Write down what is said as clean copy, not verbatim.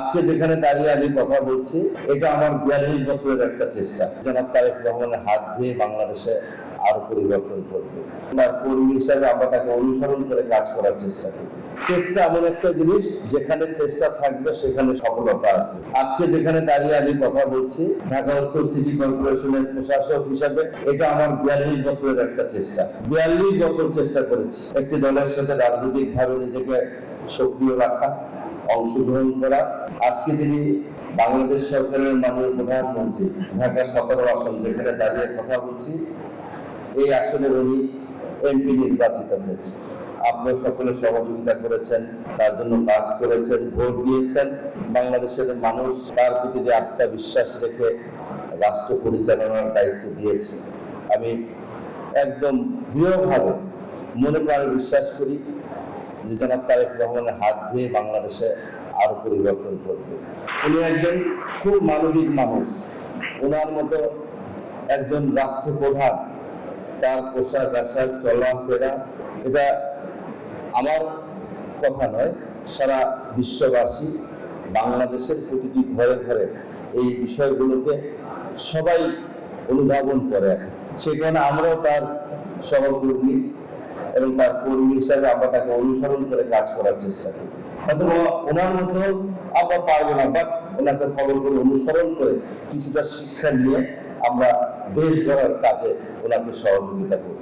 আজকে যেখানে দাঁড়িয়ে আমি কথা বলছি, এটা আমার ৪২ বছরের একটা চেষ্টা। জনাব তারেক রহমানের হাত ধুয়ে বাংলাদেশে আরো পরিবর্তন করবে। তার কর্মী হিসাবে আমরা তাকে অনুসরণ করে কাজ করার চেষ্টা করি। চেষ্টা এমন একটা জিনিস, যেখানে চেষ্টা থাকবে সেখানে সফলতা আসবে। আজকে যেখানে দাঁড়িয়ে আমি কথা বলছি, ঢাকা উত্তর সিটি কর্পোরেশনের প্রশাসক হিসাবে এটা আমার ৪২ বছরের একটা চেষ্টা। ৪২ বছর চেষ্টা করেছি একটি দলের সাথে রাজনৈতিকভাবে নিজেকে সক্রিয় রাখা, অংশগ্রহণ করা। আজকে যিনি বাংলাদেশ সরকারের মাননীয় প্রধানমন্ত্রী, ঢাকা ১৭ আসন যেখানে দাঁড়িয়ে কথা বলছি, এই আসনে উনি এমপি নির্বাচিত হয়েছে। আপনারা সকলে সহযোগিতা করেছেন, তার জন্য কাজ করেছেন, ভোট দিয়েছেন। বাংলাদেশের মানুষ তার প্রতি যে আস্থা বিশ্বাস রেখে রাষ্ট্র পরিচালনার দায়িত্ব দিয়েছে, আমি একদম দৃঢ়ভাবে মনে প্রাণে বিশ্বাস করি যে জনাব তারেক রহমানের হাত ধুয়ে বাংলাদেশে আরো পরিবর্তন করবে। উনি একজন খুব মানবিক মানুষ। ওনার মতো একজন রাষ্ট্রপ্রধান, তার পোশাক আশাক চলাফেরা, এটা আমার কথা নয়, সারা বিশ্ববাসী, বাংলাদেশের প্রতিটি ঘরে ঘরে এই বিষয়গুলোকে সবাই অনুধাবন করে। সেখানে আমরাও তার সহকর্মী এবং তার কর্মী হিসাবে আমরা তাকে অনুসরণ করে কাজ করার চেষ্টা করি। হয়তো ওনার মতো আমরা পারবো না, বাট ওনাকে ফলো করে অনুসরণ করে কিছুটা শিক্ষা নিয়ে আমরা দেশ গড়ার কাজে ওনাকে সহযোগিতা করি।